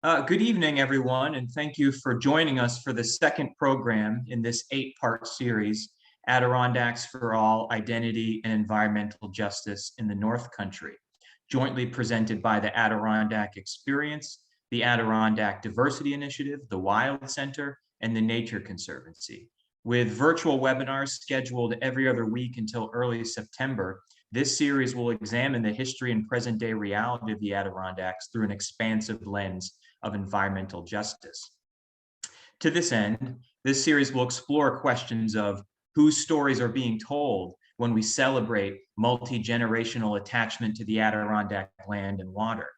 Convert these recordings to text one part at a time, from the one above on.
Good evening, everyone, and thank you for joining us for the second program in this 8-part series, Adirondacks for All, Identity and Environmental Justice in the North Country, jointly presented by the Adirondack Experience, the Adirondack Diversity Initiative, the Wild Center, and the Nature Conservancy. With virtual webinars scheduled every other week until early September, this series will examine the history and present-day reality of the Adirondacks through an expansive lens of environmental justice. To this end, this series will explore questions of whose stories are being told when we celebrate multi-generational attachment to the Adirondack land and water,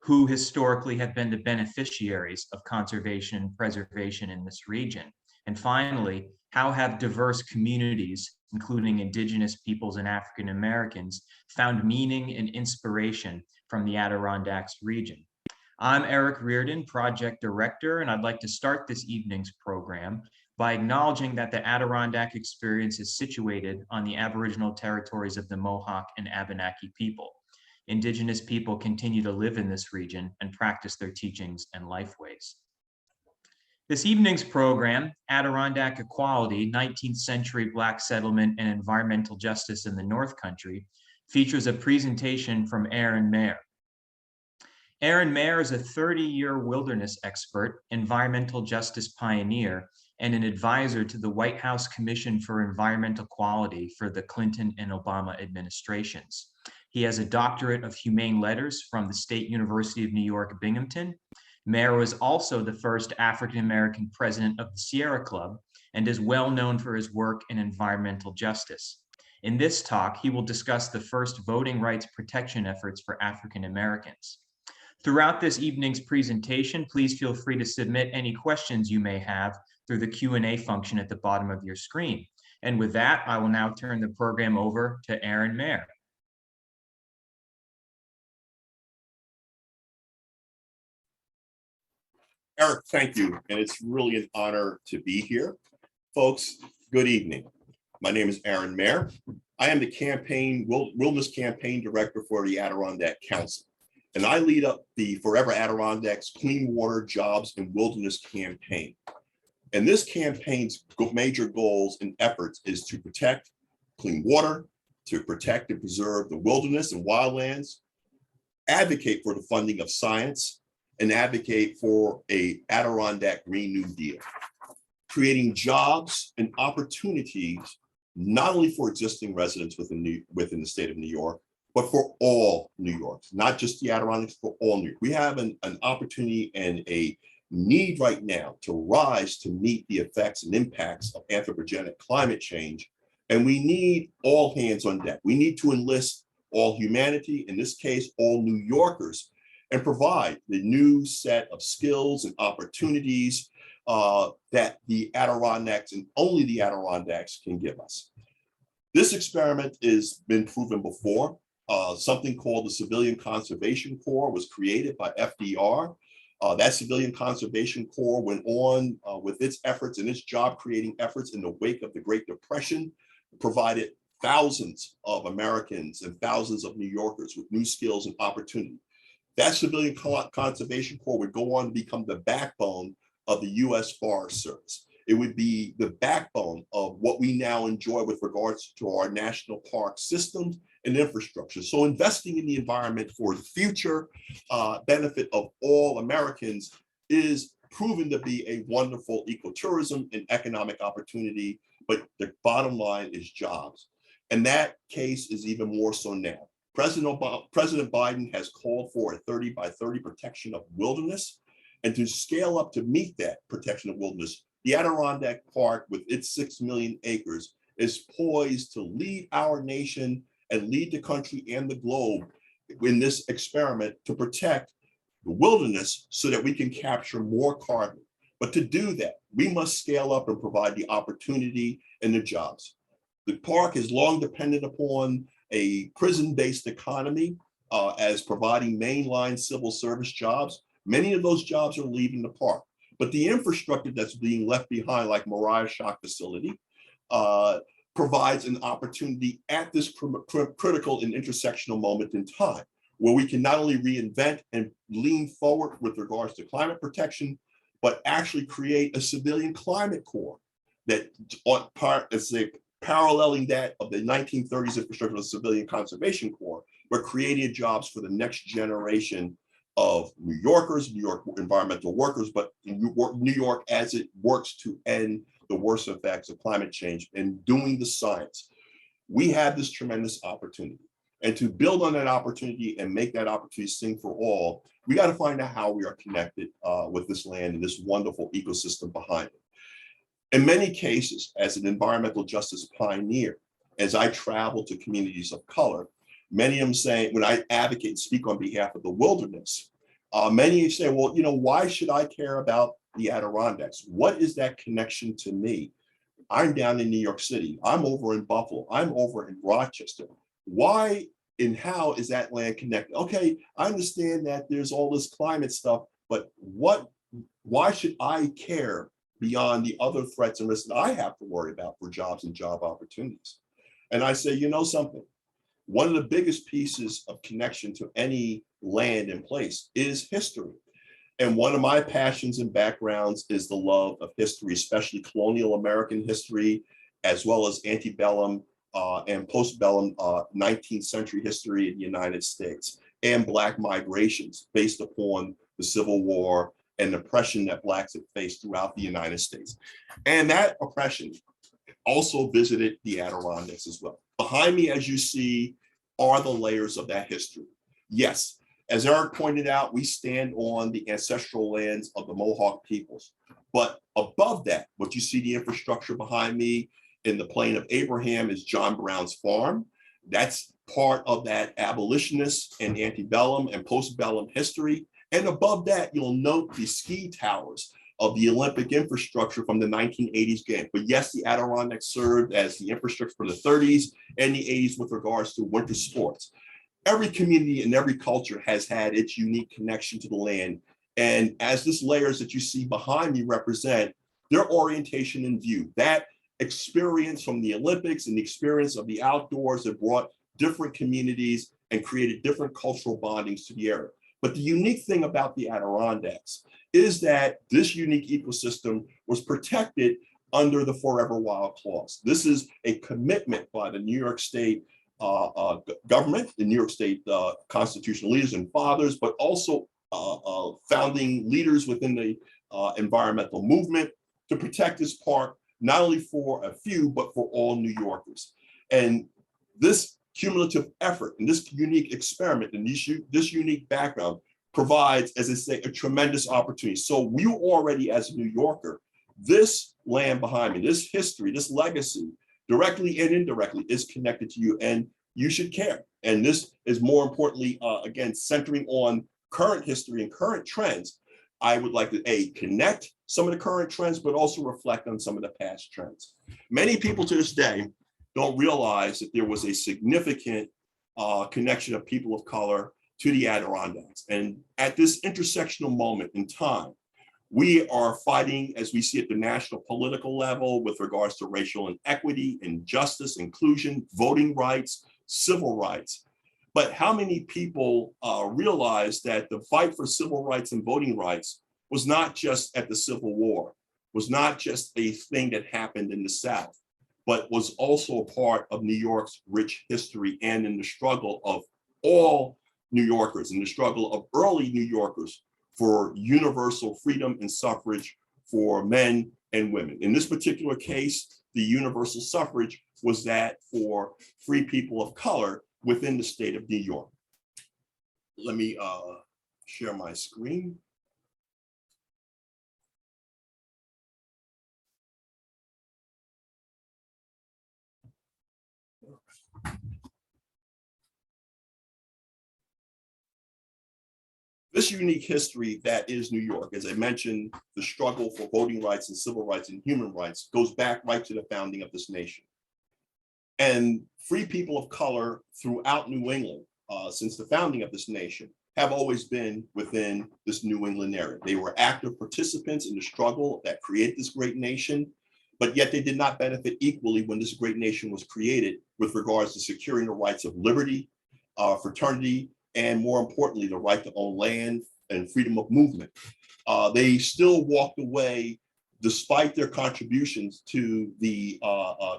who historically have been the beneficiaries of conservation and preservation in this region, and finally, how have diverse communities, including Indigenous peoples and African Americans, found meaning and inspiration from the Adirondacks region. I'm Eric Reardon, Project Director, and I'd like to start this evening's program by acknowledging that the Adirondack Experience is situated on the Aboriginal territories of the Mohawk and Abenaki people. Indigenous people continue to live in this region and practice their teachings and lifeways. This evening's program, Adirondack Equality, 19th Century Black Settlement and Environmental Justice in the North Country, features a presentation from Mair. Mair is a 30-year wilderness expert, environmental justice pioneer, and an advisor to the White House Commission for Environmental Quality for the Clinton and Obama administrations. He has a doctorate of humane letters from the State University of New York, Binghamton. Mair was also the first African-American president of the Sierra Club and is well known for his work in environmental justice. In this talk, he will discuss the first voting rights protection efforts for African Americans. Throughout this evening's presentation, please feel free to submit any questions you may have through the Q&A function at the bottom of your screen. And with that, I will now turn the program over to Mair. Eric, thank you. And it's really an honor to be here. Folks, good evening. My name is Mair. I am the Wilderness Campaign Director for the Adirondack Council. And I lead up the Forever Adirondacks Clean Water, Jobs, and Wilderness campaign. And this campaign's major goals and efforts is to protect clean water, to protect and preserve the wilderness and wildlands, advocate for the funding of science, and advocate for a Adirondack Green New Deal, creating jobs and opportunities not only for existing residents within the state of New York, but for all New Yorkers, not just the Adirondacks, for all New York. We have an opportunity and a need right now to rise to meet the effects and impacts of anthropogenic climate change. And we need all hands on deck. We need to enlist all humanity, in this case, all New Yorkers, and provide the new set of skills and opportunities that the Adirondacks and only the Adirondacks can give us. This experiment has been proven before. Something called the Civilian Conservation Corps was created by FDR. That Civilian Conservation Corps went on with its efforts and its job creating efforts in the wake of the Great Depression, provided thousands of Americans and thousands of New Yorkers with new skills and opportunity. That Civilian Conservation Corps would go on to become the backbone of the U.S. Forest Service. It would be the backbone of what we now enjoy with regards to our national park systems and infrastructure. So investing in the environment for the future benefit of all Americans is proven to be a wonderful ecotourism and economic opportunity, but the bottom line is jobs. And that case is even more so now. President Biden has called for a 30 by 30 protection of wilderness, and to scale up to meet that protection of wilderness, the Adirondack Park with its 6 million acres is poised to lead our nation and lead the country and the globe in this experiment to protect the wilderness so that we can capture more carbon. But to do that, we must scale up and provide the opportunity and the jobs. The park has long depended upon a prison-based economy as providing mainline civil service jobs. Many of those jobs are leaving the park, but the infrastructure that's being left behind, like Mair Shock Facility, provides an opportunity at this critical and intersectional moment in time. where we can not only reinvent and lean forward with regards to climate protection, but actually create a civilian climate corps that is paralleling that of the 1930s infrastructure of the Civilian Conservation Corps, but creating jobs for the next generation of New Yorkers, New York environmental workers, but New York as it works to end the worst effects of climate change and doing the science. We have this tremendous opportunity. And to build on that opportunity and make that opportunity sing for all, we got to find out how we are connected with this land and this wonderful ecosystem behind it. In many cases, as an environmental justice pioneer, as I travel to communities of color, many of them say, when I advocate and speak on behalf of the wilderness, many say, well, you know, why should I care about the Adirondacks? What is that connection to me? I'm down in New York City. I'm over in Buffalo. I'm over in Rochester. Why and how is that land connected? Okay, I understand that there's all this climate stuff, but why should I care beyond the other threats and risks that I have to worry about for jobs and job opportunities? And I say, you know something, one of the biggest pieces of connection to any land and place is history. And one of my passions and backgrounds is the love of history, especially colonial American history, as well as antebellum and postbellum 19th century history in the United States, and Black migrations based upon the Civil War and oppression that Blacks had faced throughout the United States. And that oppression also visited the Adirondacks as well. Behind me, as you see, are the layers of that history. Yes, as Eric pointed out, we stand on the ancestral lands of the Mohawk peoples. But above that, what you see the infrastructure behind me in the Plain of Abraham is John Brown's farm. That's part of that abolitionist and antebellum and postbellum history. And above that, you'll note the ski towers of the Olympic infrastructure from the 1980s game. But yes, the Adirondacks served as the infrastructure for the 30s and the 80s with regards to winter sports. Every community and every culture has had its unique connection to the land. And as this layers that you see behind me represent, their orientation and view, that experience from the Olympics and the experience of the outdoors have brought different communities and created different cultural bondings to the area. But the unique thing about the Adirondacks is that this unique ecosystem was protected under the Forever Wild Clause. This is a commitment by the New York State government, the New York State constitutional leaders and fathers, but also founding leaders within the environmental movement to protect this park, not only for a few, but for all New Yorkers. And this cumulative effort and this unique experiment and this unique background provides, as I say, a tremendous opportunity. So you already, as a New Yorker, this land behind me, this history, this legacy, directly and indirectly, is connected to you, and you should care. And this is more importantly, again, centering on current history and current trends. I would like to connect some of the current trends, but also reflect on some of the past trends. Many people to this day don't realize that there was a significant connection of people of color to the Adirondacks. And at this intersectional moment in time, we are fighting, as we see at the national political level, with regards to racial inequity and justice, inclusion, voting rights, civil rights. But how many people realize that the fight for civil rights and voting rights was not just at the Civil War, was not just a thing that happened in the South, but was also a part of New York's rich history and in the struggle of all New Yorkers, and the struggle of early New Yorkers for universal freedom and suffrage for men and women. In this particular case, the universal suffrage was that for free people of color within the state of New York. Let me share my screen. This unique history that is New York, as I mentioned, the struggle for voting rights and civil rights and human rights goes back right to the founding of this nation. And free people of color throughout New England, since the founding of this nation, have always been within this New England area. They were active participants in the struggle that created this great nation, but yet they did not benefit equally when this great nation was created with regards to securing the rights of liberty, fraternity, and more importantly, the right to own land and freedom of movement. They still walked away, despite their contributions to the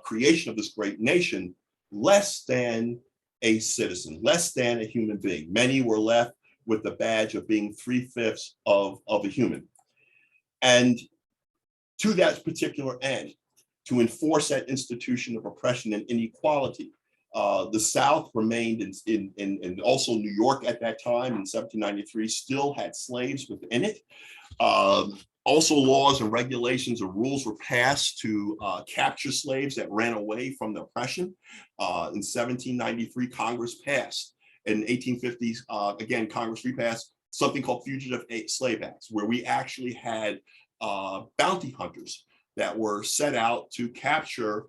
creation of this great nation, less than a citizen, less than a human being. Many were left with the badge of being 3/5 of a human. And to that particular end, to enforce that institution of oppression and inequality, the South remained in also New York at that time in 1793 still had slaves within it. Also, laws and regulations and rules were passed to capture slaves that ran away from the oppression. In 1793, Congress passed. In 1850s, again, Congress repassed something called Fugitive Slave Acts, where we actually had bounty hunters that were set out to capture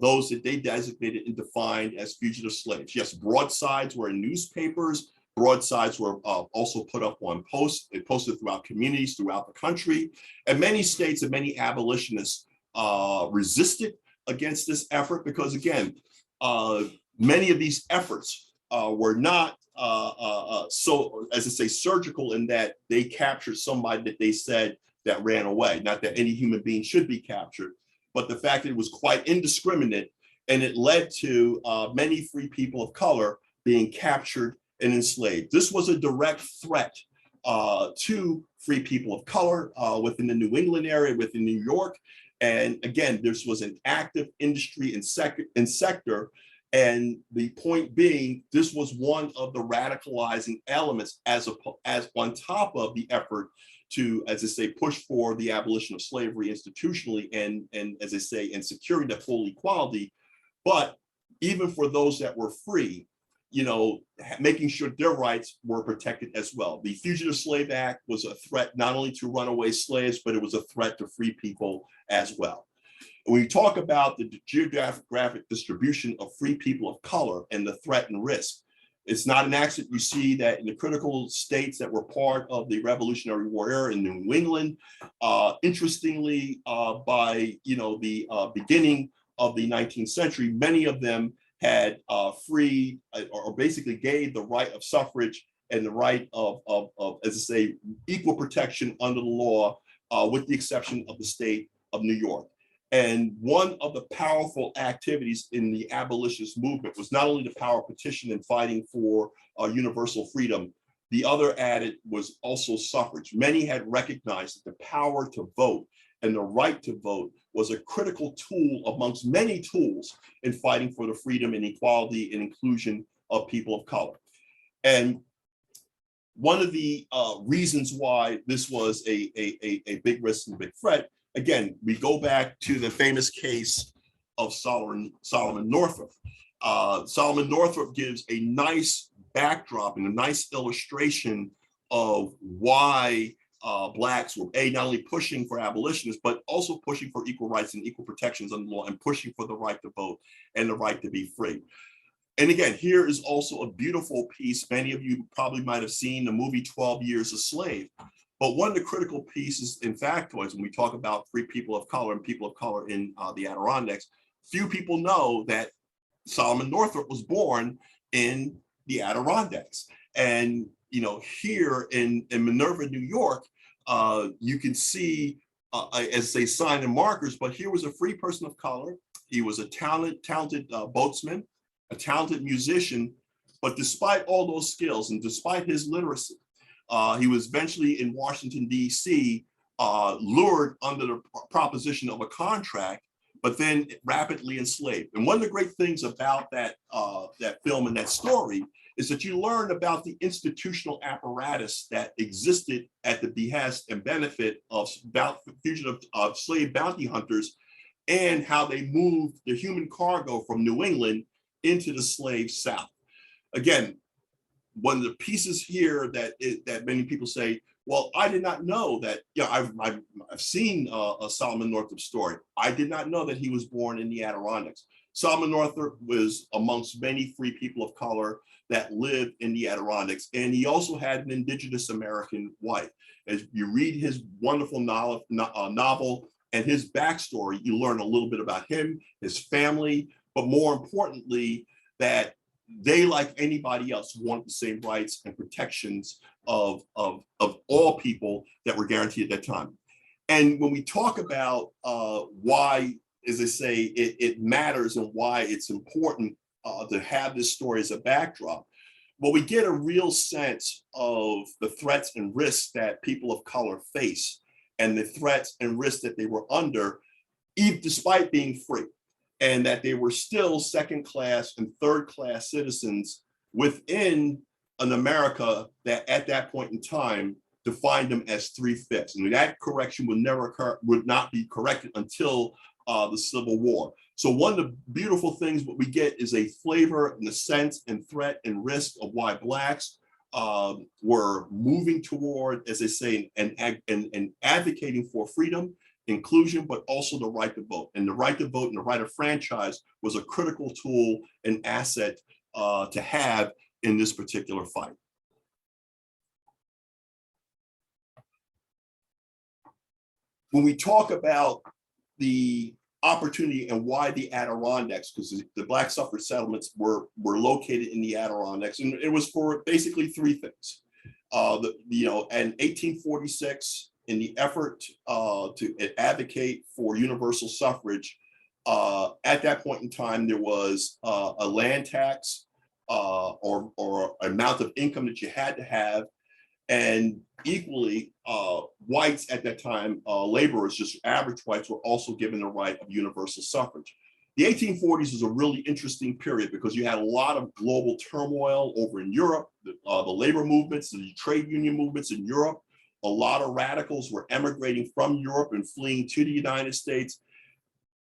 those that they designated and defined as fugitive slaves. Yes, broadsides were in newspapers. Broadsides were also put up on posts. They posted throughout communities throughout the country. And many states and many abolitionists resisted against this effort because, again, many of these efforts were not so, as I say, surgical in that they captured somebody that they said that ran away. Not that any human being should be captured, but the fact that it was quite indiscriminate, and it led to many free people of color being captured and enslaved. This was a direct threat to free people of color within the New England area, within New York. And again, this was an active industry and sector. And the point being, this was one of the radicalizing elements as on top of the effort to, as I say, push for the abolition of slavery institutionally and as I say, and securing that full equality. But even for those that were free, you know, making sure their rights were protected as well. The Fugitive Slave Act was a threat not only to runaway slaves, but it was a threat to free people as well. When we talk about the geographic distribution of free people of color and the threat and risk, it's not an accident you see that in the critical states that were part of the Revolutionary War era in New England, interestingly, by the beginning of the 19th century, many of them had free or basically gave the right of suffrage and the right of as I say, equal protection under the law, with the exception of the state of New York. And one of the powerful activities in the abolitionist movement was not only the power of petition and fighting for universal freedom, the other added was also suffrage. Many had recognized that the power to vote and the right to vote was a critical tool amongst many tools in fighting for the freedom and equality and inclusion of people of color. And one of the reasons why this was a big risk and a big threat, again, we go back to the famous case of Solomon Northup. Solomon Northup gives a nice backdrop and a nice illustration of why Blacks were not only pushing for abolitionists, but also pushing for equal rights and equal protections under the law and pushing for the right to vote and the right to be free. And again, here is also a beautiful piece. Many of you probably might have seen the movie 12 Years a Slave. But one of the critical pieces in factoids when we talk about free people of color and people of color in the Adirondacks, few people know that Solomon Northup was born in the Adirondacks. And here in Minerva, New York, you can see, as they sign and markers, but here was a free person of color. He was a talented boatsman, a talented musician, but despite all those skills and despite his literacy, he was eventually in Washington, D.C., lured under the proposition of a contract, but then rapidly enslaved. And one of the great things about that film and that story is that you learn about the institutional apparatus that existed at the behest and benefit of fugitive slave bounty hunters and how they moved the human cargo from New England into the slave South. Again, one of the pieces here that many people say, well, I did not know that, I've seen a Solomon Northup story. I did not know that he was born in the Adirondacks. Solomon Northup was amongst many free people of color that lived in the Adirondacks. And he also had an indigenous American wife. As you read his wonderful novel and his backstory, you learn a little bit about him, his family, but more importantly, that they, like anybody else, wanted the same rights and protections of all people that were guaranteed at that time. And when we talk about why, as I say, it matters and why it's important to have this story as a backdrop, well, we get a real sense of the threats and risks that people of color face and the threats and risks that they were under, even despite being free, and that they were still second-class and third-class citizens within an America that at that point in time defined them as 3/5. And that correction would never occur, would not be corrected until the Civil War. So one of the beautiful things what we get is a flavor and the sense and threat and risk of why Blacks were moving toward, as they say, and advocating for freedom, inclusion, but also the right to vote. And the right to vote and the right of franchise was a critical tool and asset to have in this particular fight. When we talk about the opportunity and why the Adirondacks, because the Black Suffrage settlements were located in the Adirondacks, and it was for basically three things. In 1846, in the effort to advocate for universal suffrage, at that point in time, there was a land tax or amount of income that you had to have. And equally, whites at that time, laborers, just average whites, were also given the right of universal suffrage. The 1840s is a really interesting period because you had a lot of global turmoil over in Europe, the labor movements, the trade union movements in Europe. A lot of radicals were emigrating from Europe and fleeing to the United States.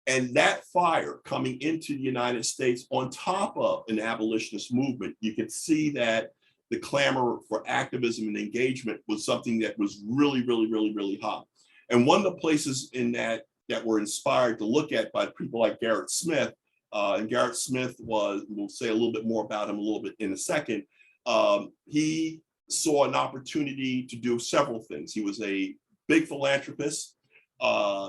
And that fire coming into the United States on top of an abolitionist movement, you could see that the clamor for activism and engagement was something that was really, really, really, really hot. And one of the places in that were inspired to look at by people like Garrett Smith, and Garrett Smith was, we'll say a little bit more about him a little bit in a second, he saw an opportunity to do several things. He was a big philanthropist.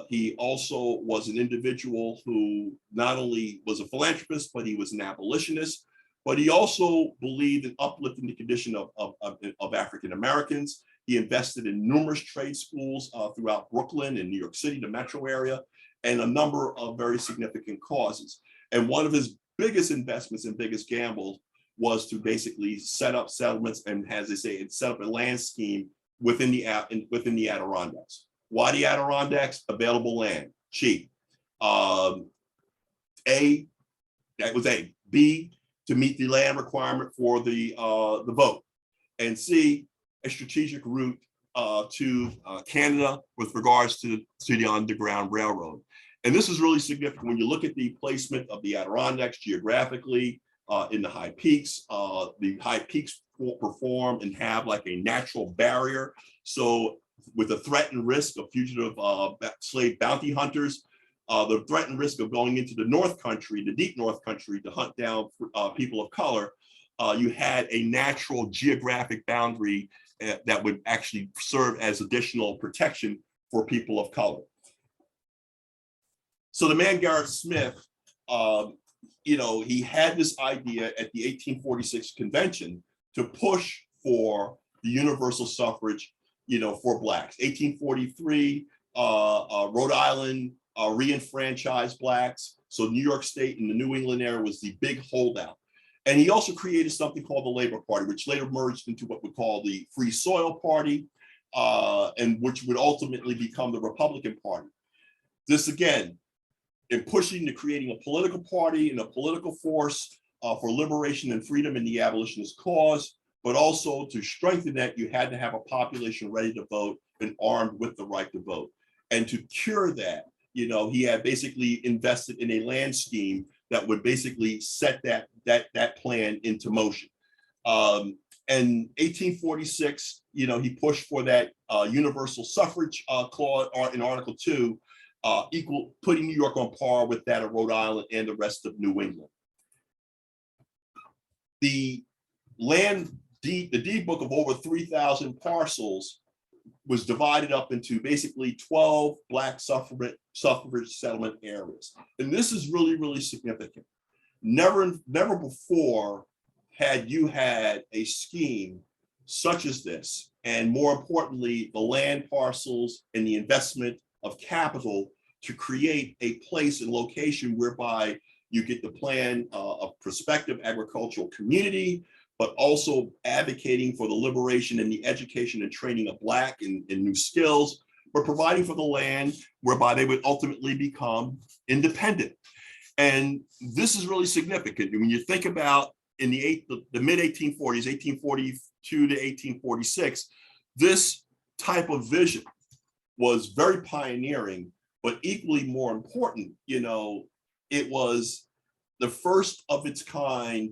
He also was an individual who not only was a philanthropist, but he was an abolitionist. But he also believed in uplifting the condition of African Americans. He invested in numerous trade schools throughout Brooklyn and New York City, the metro area, and a number of very significant causes. And one of his biggest investments and biggest gambles was to basically set up settlements and, as they say, set up a land scheme within the Adirondacks. Why the Adirondacks? Available land, cheap. That was A. B, to meet the land requirement for the vote, and C, a strategic route to Canada with regards to the Underground Railroad. And this is really significant when you look at the placement of the Adirondacks geographically in the high peaks. The high peaks perform and have like a natural barrier. So with the threat and risk of fugitive slave bounty hunters, the threat and risk of going into the North Country, the deep North Country, to hunt down people of color, you had a natural geographic boundary that would actually serve as additional protection for people of color. So the man Garrett Smith, he had this idea at the 1846 convention to push for the universal suffrage, for Blacks. 1843, Rhode Island re-enfranchised Blacks. So New York State and the New England area was the big holdout. And he also created something called the Labor Party, which later merged into what we call the Free Soil Party, and which would ultimately become the Republican Party. This, again, in pushing to creating a political party and a political force for liberation and freedom in the abolitionist cause, but also to strengthen that, you had to have a population ready to vote and armed with the right to vote. And to cure that, he had basically invested in a land scheme that would basically set that plan into motion. In 1846, he pushed for that universal suffrage clause in Article 2, putting New York on par with that of Rhode Island and the rest of New England. The deed book of over 3,000 parcels was divided up into basically 12 Black suffrage settlement areas. And this is really, really significant. Never before had you had a scheme such as this, and more importantly, the land parcels and the investment of capital to create a place and location whereby you get the plan of prospective agricultural community, but also advocating for the liberation and the education and training of Black in new skills, but providing for the land whereby they would ultimately become independent. And this is really significant. When you think about in the mid 1840s, 1842 to 1846, this type of vision was very pioneering, but equally more important, it was the first of its kind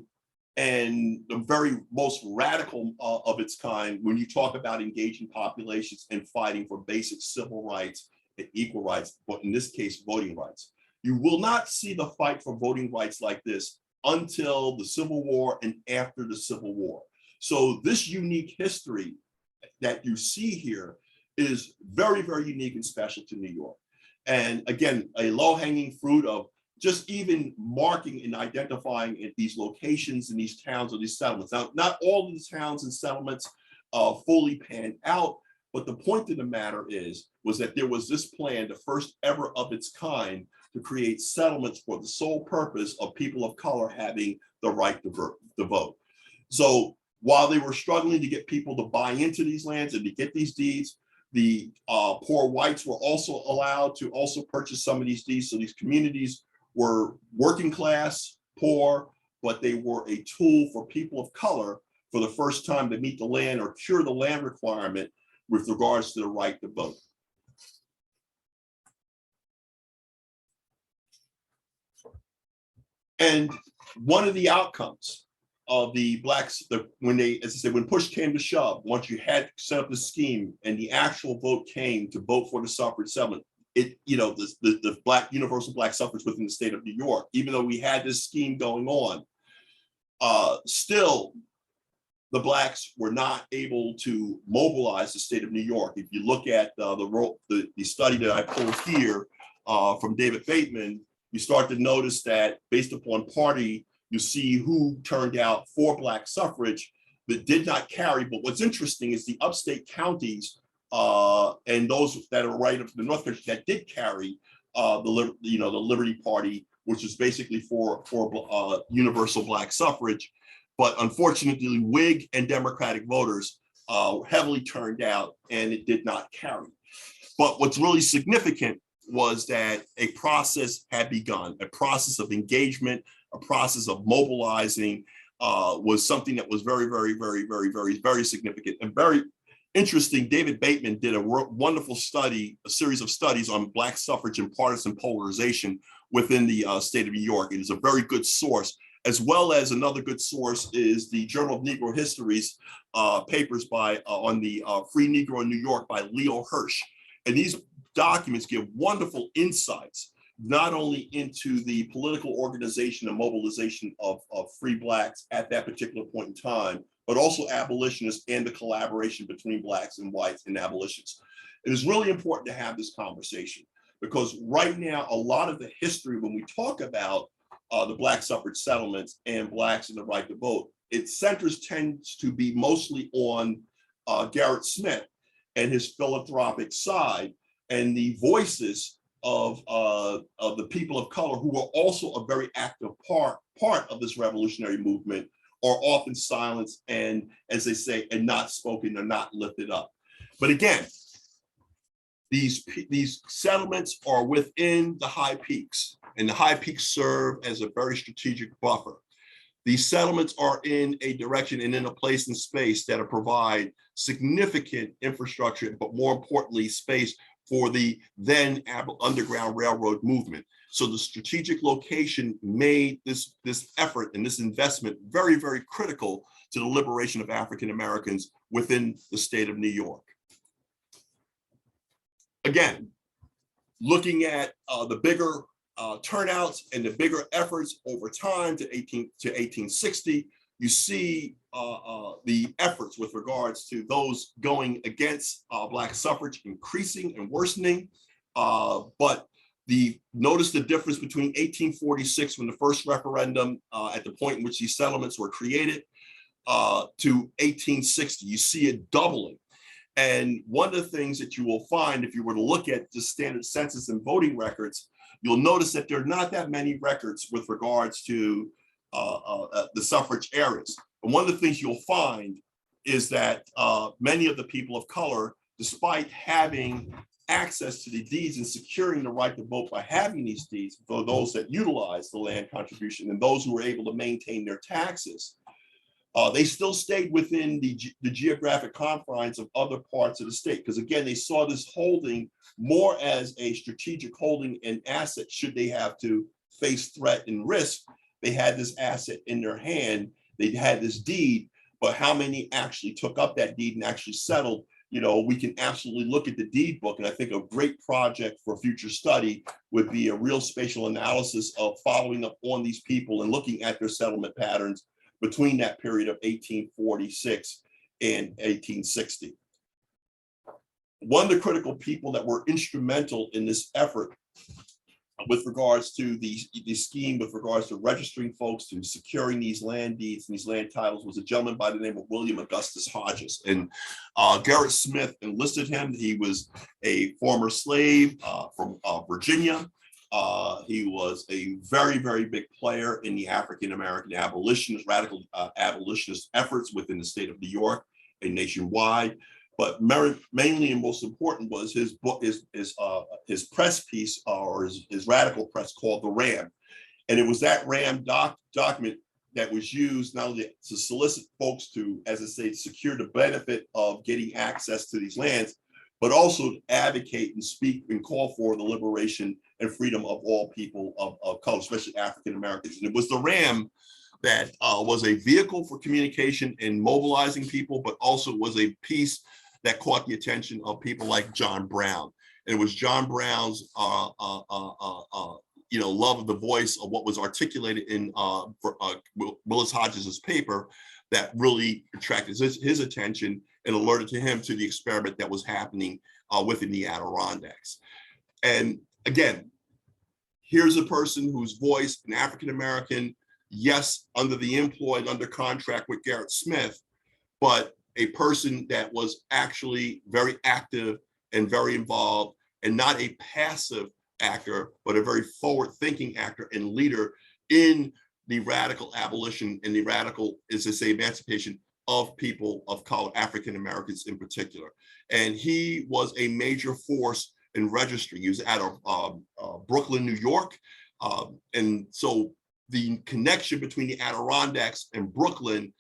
and the very most radical of its kind when you talk about engaging populations and fighting for basic civil rights and equal rights, but in this case, voting rights. You will not see the fight for voting rights like this until the Civil War and after the Civil War. So this unique history that you see here is very, very unique and special to New York. And again, a low-hanging fruit of just even marking and identifying these locations and these towns or these settlements. Now, not all of the towns and settlements fully panned out, but the point of the matter was that there was this plan, the first ever of its kind, to create settlements for the sole purpose of people of color having the right to vote. So while they were struggling to get people to buy into these lands and to get these deeds, the poor whites were also allowed to also purchase some of these deeds. So these communities were working class, poor, but they were a tool for people of color for the first time to meet the land or cure the land requirement with regards to the right to vote. And one of the outcomes of the blacks, when push came to shove, once you had set up the scheme and the actual vote came to vote for the suffrage settlement, the universal black suffrage within the state of New York, even though we had this scheme going on, still the blacks were not able to mobilize the state of New York. If you look at the study that I pulled here from David Bateman, you start to notice that based upon party, you see who turned out for black suffrage that did not carry. But what's interesting is the upstate counties and those that are right up to the North Country that did carry the Liberty Party, which is basically for universal black suffrage. But unfortunately, Whig and Democratic voters heavily turned out, and it did not carry. But what's really significant was that a process had begun, a process of engagement, a process of mobilizing was something that was very, very, very, very, very, very significant and very interesting. David Bateman did a wonderful study, a series of studies on black suffrage and partisan polarization within the state of New York. It is a very good source, as well as another good source is the Journal of Negro History's papers on the Free Negro in New York by Leo Hirsch. And these documents give wonderful insights, not only into the political organization and mobilization of free blacks at that particular point in time, but also abolitionists and the collaboration between blacks and whites and abolitionists. It is really important to have this conversation because right now, a lot of the history, when we talk about the black suffrage settlements and blacks and the right to vote, it tends to be mostly on Garrett Smith and his philanthropic side and the voices of the people of color who are also a very active part of this revolutionary movement are often silenced and, as they say, and not spoken or not lifted up. But again, these settlements are within the high peaks, and the high peaks serve as a very strategic buffer. These settlements are in a direction and in a place and space that provide significant infrastructure, but more importantly, space for the then Underground Railroad movement. So the strategic location made this effort and this investment very, very critical to the liberation of African Americans within the state of New York. Again, looking at the bigger turnouts and the bigger efforts over time to 1860, you see the efforts with regards to those going against black suffrage increasing and worsening. But notice the difference between 1846, when the first referendum at the point in which these settlements were created, to 1860. You see it doubling. And one of the things that you will find if you were to look at the standard census and voting records, you'll notice that there are not that many records with regards to the suffrage areas. And one of the things you'll find is that many of the people of color, despite having access to the deeds and securing the right to vote by having these deeds, for those that utilize the land contribution and those who were able to maintain their taxes, they still stayed within the geographic confines of other parts of the state. Because again, they saw this holding more as a strategic holding and asset should they have to face threat and risk. They had this asset in their hand. They had this deed, but how many actually took up that deed and actually settled? You know, we can absolutely look at the deed book, and I think a great project for future study would be a real spatial analysis of following up on these people and looking at their settlement patterns between that period of 1846 and 1860. One of the critical people that were instrumental in this effort with regards to the scheme, with regards to registering folks, to securing these land deeds and these land titles, was a gentleman by the name of William Augustus Hodges. And Gerrit Smith enlisted him. He was a former slave from Virginia. He was a very, very big player in the African-American abolitionist, radical abolitionist efforts within the state of New York and nationwide. But mainly and most important was his book, his press piece, or his radical press called The Ram. And it was that Ram document that was used not only to solicit folks to, as I say, secure the benefit of getting access to these lands, but also advocate and speak and call for the liberation and freedom of all people of color, especially African Americans. And it was the Ram that was a vehicle for communication and mobilizing people, but also was a piece that caught the attention of people like John Brown. And it was John Brown's love of the voice of what was articulated in Willis Hodges's paper that really attracted his attention and alerted to him to the experiment that was happening within the Adirondacks. And again, here's a person whose voice, an African-American, yes, under the employ and under contract with Gerrit Smith, but a person that was actually very active and very involved, and not a passive actor, but a very forward-thinking actor and leader in the radical abolition and the radical, as I say, emancipation of people of color, African Americans in particular. And he was a major force in registering. He was out of Brooklyn, New York. And so the connection between the Adirondacks and Brooklyn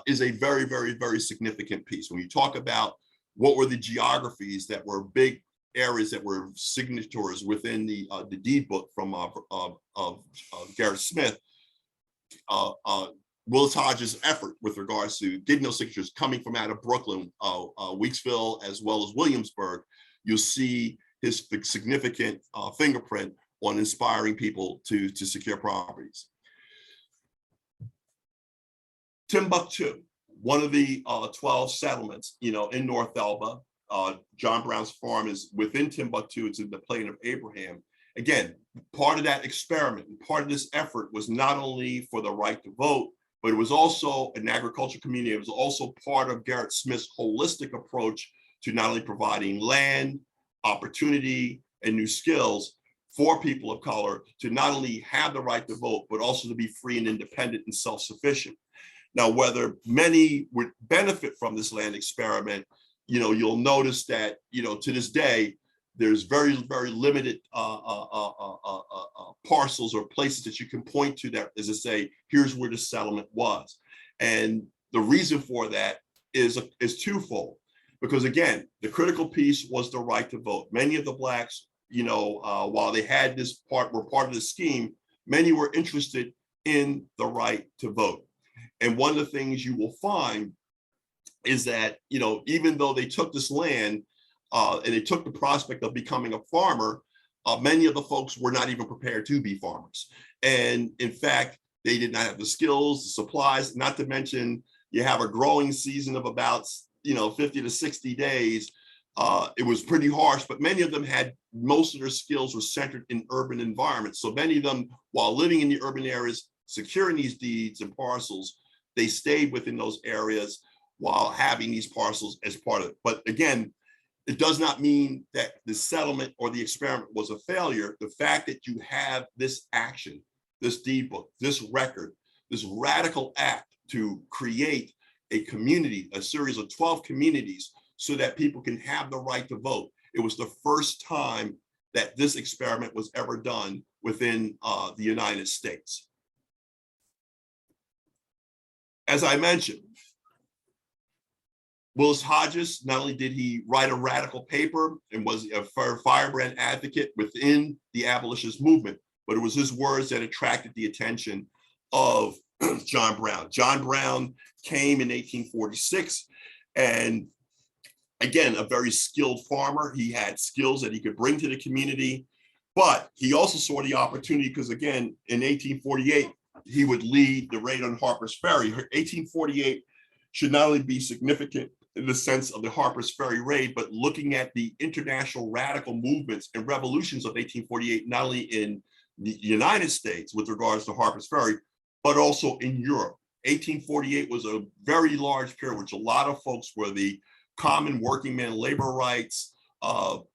is a very, very, very significant piece. When you talk about what were the geographies that were big areas that were signatories within the deed book from Gerrit Smith, Willis Hodges' effort with regards to getting those signatures coming from out of Brooklyn, Weeksville, as well as Williamsburg, you'll see his significant fingerprint on inspiring people to secure properties. Timbuktu, one of the 12 settlements, in North Elba. John Brown's farm is within Timbuktu. It's in the Plain of Abraham. Again, part of that experiment and part of this effort was not only for the right to vote, but it was also an agricultural community. It was also part of Gerrit Smith's holistic approach to not only providing land, opportunity, and new skills for people of color to not only have the right to vote, but also to be free and independent and self-sufficient. Now, whether many would benefit from this land experiment, you'll notice that, to this day, there's very, very limited parcels or places that you can point to that, as I say, here's where the settlement was. And the reason for that is twofold. Because again, the critical piece was the right to vote. Many of the Blacks, while they had were part of the scheme, many were interested in the right to vote. And one of the things you will find is that, even though they took this land and they took the prospect of becoming a farmer, many of the folks were not even prepared to be farmers. And in fact, they did not have the skills, the supplies, not to mention you have a growing season of about 50 to 60 days. It was pretty harsh, but many of them had, most of their skills were centered in urban environments. So many of them, while living in the urban areas, securing these deeds and parcels, they stayed within those areas while having these parcels as part of it. But again, it does not mean that the settlement or the experiment was a failure. The fact that you have this action, this deed book, this record, this radical act to create a community, a series of 12 communities, so that people can have the right to vote. It was the first time that this experiment was ever done within the United States. As I mentioned, Willis Hodges, not only did he write a radical paper and was a firebrand advocate within the abolitionist movement, but it was his words that attracted the attention of John Brown. John Brown came in 1846, and again, a very skilled farmer. He had skills that he could bring to the community, but he also saw the opportunity because, again, in 1848, he would lead the raid on Harpers Ferry. 1848 should not only be significant in the sense of the Harpers Ferry raid, but looking at the international radical movements and revolutions of 1848, not only in the United States with regards to Harpers Ferry, but also in Europe. 1848 was a very large period, which a lot of folks were the common working men, labor rights,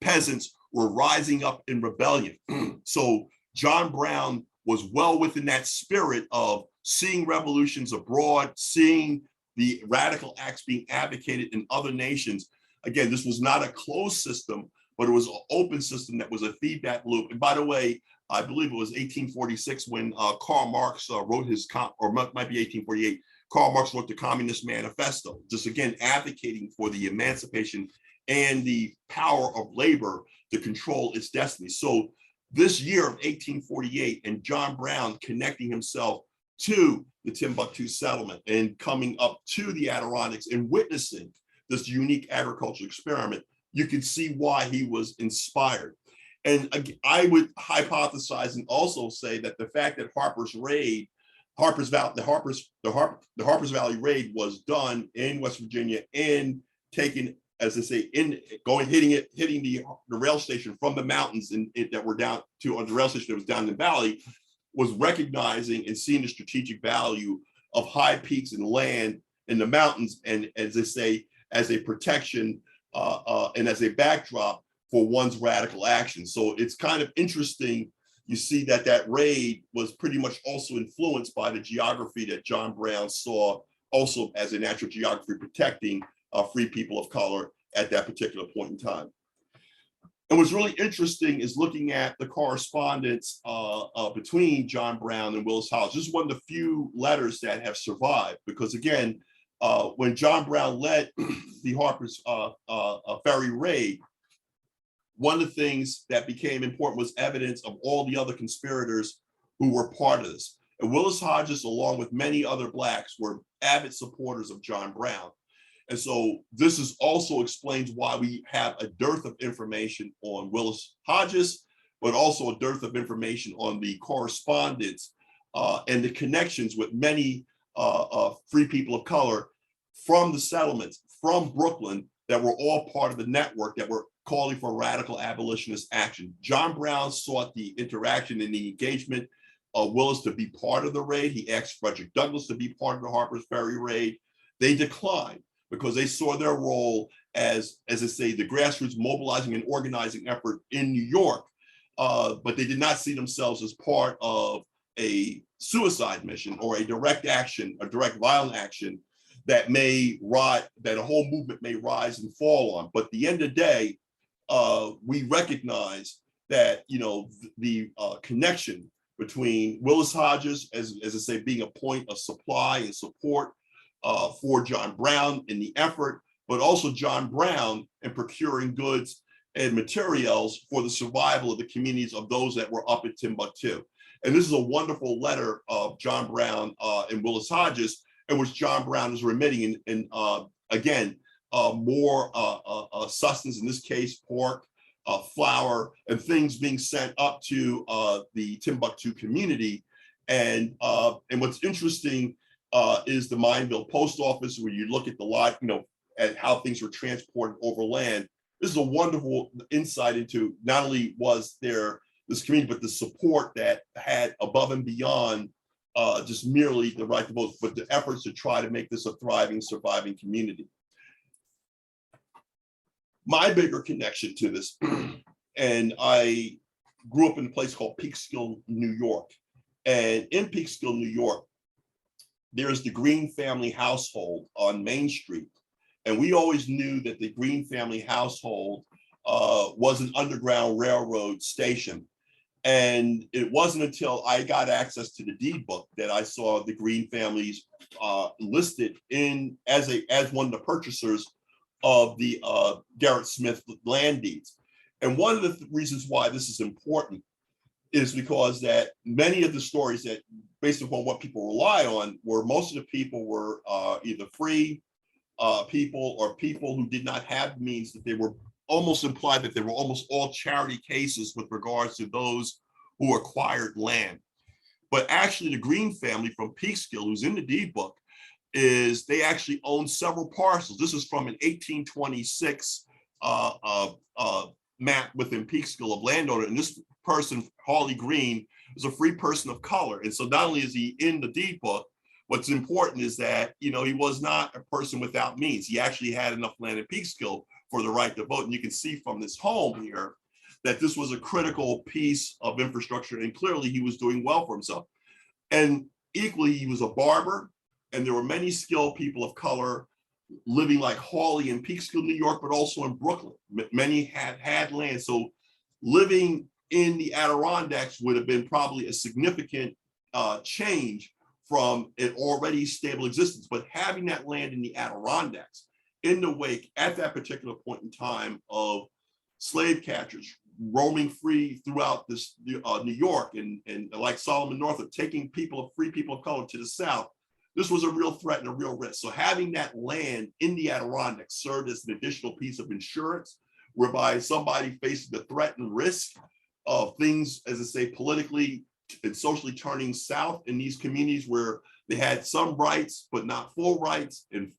peasants were rising up in rebellion. So John Brown was well within that spirit of seeing revolutions abroad, seeing the radical acts being advocated in other nations. Again, this was not a closed system, but it was an open system that was a feedback loop. And by the way, I believe it was 1846 when Karl Marx wrote his, or might be 1848, Karl Marx wrote the Communist Manifesto, just again, advocating for the emancipation and the power of labor to control its destiny. So this year of 1848 and John Brown connecting himself to the Timbuktu settlement and coming up to the Adirondacks and witnessing this unique agricultural experiment, you can see why he was inspired. And I would hypothesize and also say that the fact that the Harpers Valley raid was done in West Virginia and taken, as they say, hitting the rail station from the mountains that were down to the rail station that was down in the valley, was recognizing and seeing the strategic value of high peaks and land in the mountains, and as they say, as a protection and as a backdrop for one's radical action. So it's kind of interesting. You see that raid was pretty much also influenced by the geography that John Brown saw also as a natural geography protecting free people of color at that particular point in time. And what's really interesting is looking at the correspondence between John Brown and Willis Hodges. This is one of the few letters that have survived because, again, when John Brown led the Harpers Ferry raid, one of the things that became important was evidence of all the other conspirators who were part of this. And Willis Hodges, along with many other Blacks, were avid supporters of John Brown. And so this is also explains why we have a dearth of information on Willis Hodges, but also a dearth of information on the correspondence and the connections with many free people of color from the settlements, from Brooklyn, that were all part of the network that were calling for radical abolitionist action. John Brown sought the interaction and the engagement of Willis to be part of the raid. He asked Frederick Douglass to be part of the Harpers Ferry raid. They declined because they saw their role as I say, the grassroots mobilizing and organizing effort in New York, but they did not see themselves as part of a suicide mission or a direct action, a direct violent action that that a whole movement may rise and fall on. But at the end of the day, we recognize that, the connection between Willis Hodges, as I say, being a point of supply and support for John Brown in the effort, but also John Brown in procuring goods and materials for the survival of the communities of those that were up at Timbuktu. And this is a wonderful letter of John Brown and Willis Hodges, in which John Brown is remitting, and again, more sustenance, in this case, pork, flour, and things being sent up to the Timbuktu community. And what's interesting is the Mineville post office, where you look at the lot, at how things were transported overland. This is a wonderful insight into not only was there this community, but the support that had above and beyond just merely the right to vote, but the efforts to try to make this a thriving, surviving community. My bigger connection to this, and I grew up in a place called Peekskill, New York. And in Peekskill, New York, there's the Green family household on Main Street. And we always knew that the Green family household was an Underground Railroad station. And it wasn't until I got access to the deed book that I saw the Green families listed in as one of the purchasers of the Garrett Smith land deeds. And one of the reasons why this is important is because that many of the stories that, based upon what people rely on, were most of the people were either free people or people who did not have means, that they were almost implied that they were almost all charity cases with regards to those who acquired land. But actually the Green family from Peekskill, who's in the deed book, is they actually own several parcels. This is from an 1826 map within Peekskill of landowner. And this person, Hawley Green, is a free person of color. And so not only is he in the deed book, what's important is that, you know, he was not a person without means. He actually had enough land in Peekskill for the right to vote. And you can see from this home here that this was a critical piece of infrastructure. And clearly he was doing well for himself. And equally, he was a barber. And there were many skilled people of color living like Hawley in Peekskill, New York, but also in Brooklyn. Many had land. So living in the Adirondacks would have been probably a significant change from an already stable existence. But having that land in the Adirondacks in the wake at that particular point in time of slave catchers roaming free throughout this New York and like Solomon Northup, taking free people of color to the South, this was a real threat and a real risk. So having that land in the Adirondacks served as an additional piece of insurance, whereby somebody facing the threat and risk of things, as I say, politically and socially turning south in these communities where they had some rights, but not full rights, and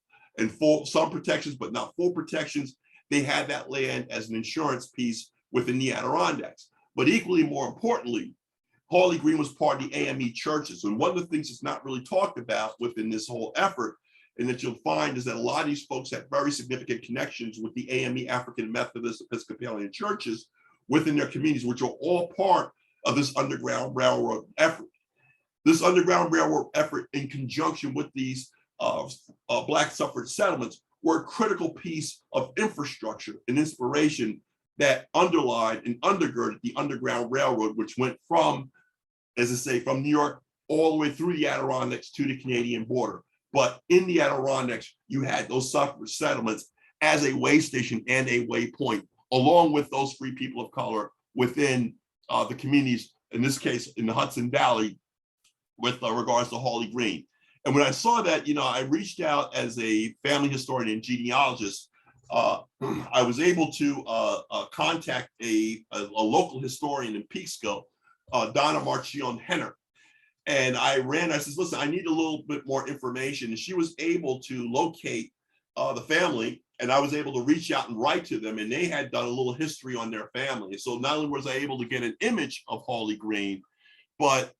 some protections, but not full protections. They had that land as an insurance piece within the Adirondacks. But equally more importantly, Hawley Green was part of the AME churches. And one of the things that's not really talked about within this whole effort, and that you'll find, is that a lot of these folks had very significant connections with the AME African Methodist Episcopalian churches within their communities, which are all part of this Underground Railroad effort. This Underground Railroad effort, in conjunction with these Black Suffrage settlements, were a critical piece of infrastructure and inspiration that underlined and undergirded the Underground Railroad, which went from, as I say, from New York all the way through the Adirondacks to the Canadian border. But in the Adirondacks, you had those suffrage settlements as a way station and a waypoint, along with those free people of color within the communities, in this case, in the Hudson Valley, with regards to Hawley Green. And when I saw that, you know, I reached out as a family historian and genealogist. I was able to contact a local historian in Peekskill, Donna Marchion Henner. And I said, listen, I need a little bit more information. And she was able to locate the family, and I was able to reach out and write to them, and they had done a little history on their family. So not only was I able to get an image of Hawley Green, but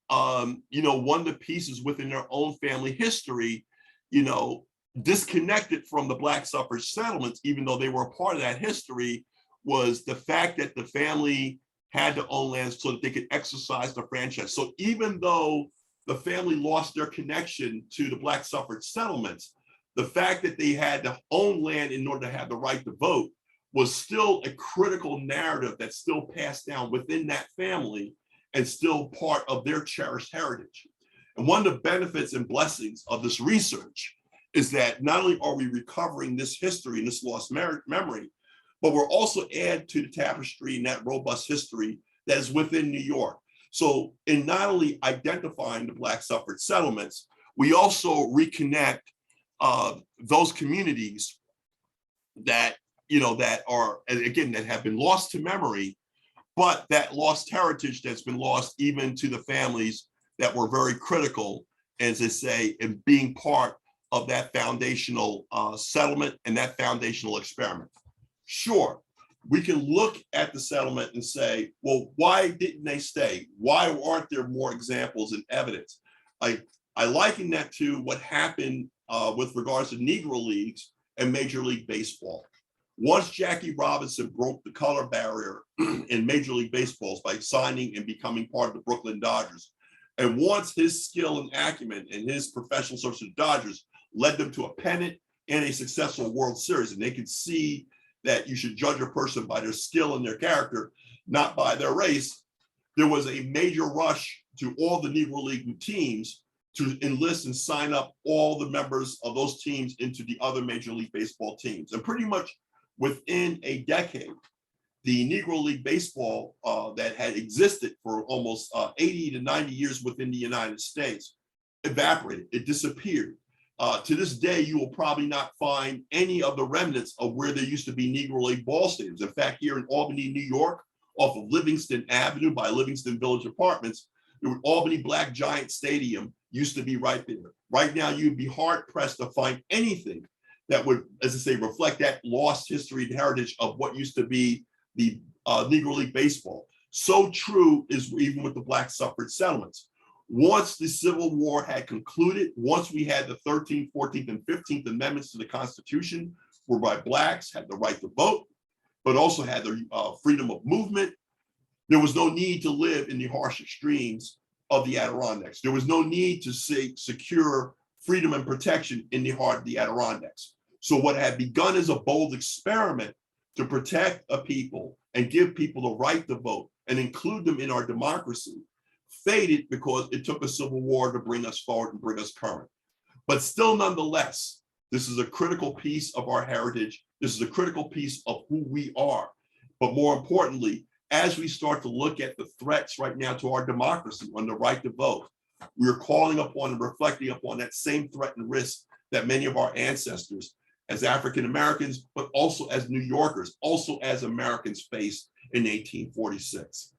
you know, one of the pieces within their own family history, you know, disconnected from the Black Suffrage settlements, even though they were a part of that history, was the fact that the family had to own land so that they could exercise the franchise. So even though the family lost their connection to the Black Suffrage settlements, the fact that they had to own land in order to have the right to vote was still a critical narrative that's still passed down within that family and still part of their cherished heritage. And one of the benefits and blessings of this research is that not only are we recovering this history and this lost memory, but we're also adding to the tapestry and that robust history that is within New York. So in not only identifying the Black Suffrage settlements, we also reconnect those communities that, you know, that are, again, that have been lost to memory, but that lost heritage that's been lost even to the families that were very critical, as they say, in being part of that foundational settlement and that foundational experiment. Sure, we can look at the settlement and say, well, why didn't they stay? Why aren't there more examples and evidence? I liken that to what happened with regards to Negro Leagues and Major League Baseball. Once Jackie Robinson broke the color barrier in Major League Baseball by signing and becoming part of the Brooklyn Dodgers, and once his skill and acumen and his professional service to the Dodgers led them to a pennant and a successful World Series, and they could see that you should judge a person by their skill and their character, not by their race, there was a major rush to all the Negro League teams to enlist and sign up all the members of those teams into the other Major League Baseball teams. And pretty much within a decade, the Negro League Baseball that had existed for almost 80 to 90 years within the United States evaporated, it disappeared. To this day, you will probably not find any of the remnants of where there used to be Negro League ball stadiums. In fact, here in Albany, New York, off of Livingston Avenue by Livingston Village Apartments, the Albany Black Giant Stadium used to be right there. Right now, you'd be hard pressed to find anything that would, as I say, reflect that lost history and heritage of what used to be the Negro League Baseball. So true is even with the Black Suffrage Settlements. Once the Civil War had concluded, once we had the 13th, 14th, and 15th Amendments to the Constitution, whereby Blacks had the right to vote, but also had the freedom of movement, there was no need to live in the harsh extremes of the Adirondacks. There was no need to secure freedom and protection in the heart of the Adirondacks. So what had begun as a bold experiment to protect a people and give people the right to vote and include them in our democracy faded because it took a civil war to bring us forward and bring us current. But still, nonetheless, this is a critical piece of our heritage. This is a critical piece of who we are. But more importantly, as we start to look at the threats right now to our democracy on the right to vote, we are calling upon and reflecting upon that same threat and risk that many of our ancestors as African Americans, but also as New Yorkers, also as Americans faced in 1846.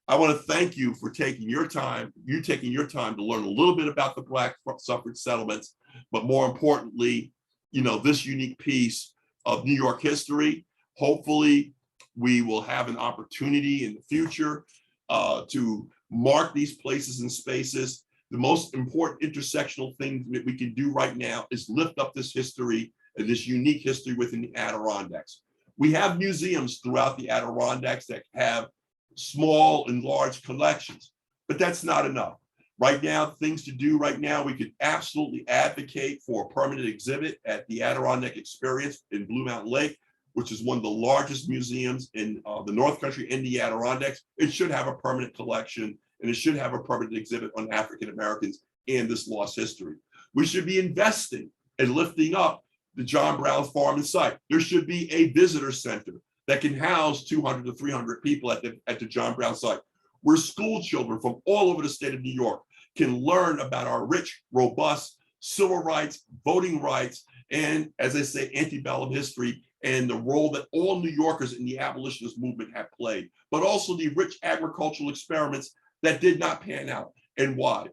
I want to thank you for taking your time, to learn a little bit about the Black Suffrage Settlements, but more importantly, this unique piece of New York history. Hopefully, we will have an opportunity in the future to mark these places and spaces. The most important intersectional thing that we can do right now is lift up this history and this unique history within the Adirondacks. We have museums throughout the Adirondacks that have small and large collections, but that's not enough. Right now, things to do right now, we could absolutely advocate for a permanent exhibit at the Adirondack Experience in Blue Mountain Lake, which is one of the largest museums in the North Country in the Adirondacks. It should have a permanent collection, and it should have a permanent exhibit on African Americans and this lost history. We should be investing and lifting up the John Brown Farm and Site. There should be a visitor center that can house 200 to 300 people at the John Brown site, where school children from all over the state of New York can learn about our rich, robust civil rights, voting rights, and, as I say, antebellum history and the role that all New Yorkers in the abolitionist movement have played, but also the rich agricultural experiments that did not pan out and why.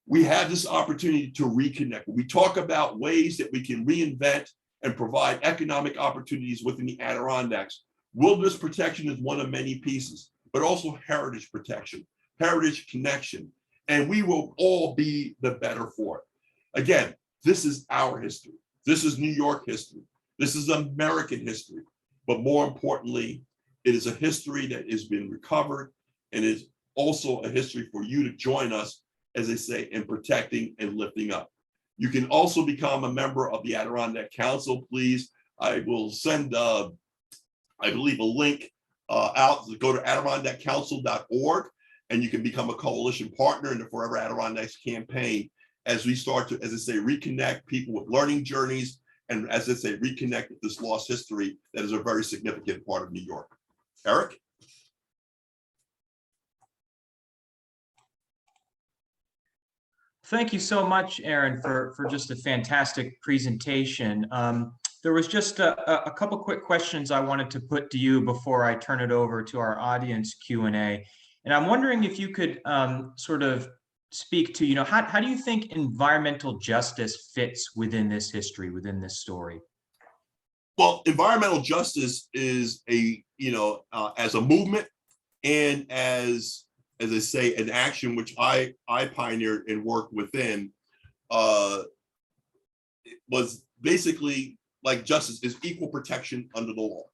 We have this opportunity to reconnect. We talk about ways that we can reinvent and provide economic opportunities within the Adirondacks. Wilderness protection is one of many pieces, but also heritage protection, heritage connection, and we will all be the better for it. Again, this is our history. This is New York history. This is American history. But more importantly, it is a history that has been recovered and is also a history for you to join us, as they say, in protecting and lifting up. You can also become a member of the Adirondack Council, please. I will send, I believe, a link out to go to adirondackcouncil.org, and you can become a coalition partner in the Forever Adirondacks campaign as we start to, as I say, reconnect people with learning journeys, and as I say, reconnect with this lost history that is a very significant part of New York. Eric? Thank you so much, Aaron, for just a fantastic presentation. There was just a couple quick questions I wanted to put to you before I turn it over to our audience Q&A. And I'm wondering if you could sort of speak to, how do you think environmental justice fits within this history, within this story? Well, environmental justice is as a movement and as as I say, an action which I pioneered and worked within, was basically like justice is equal protection under the law.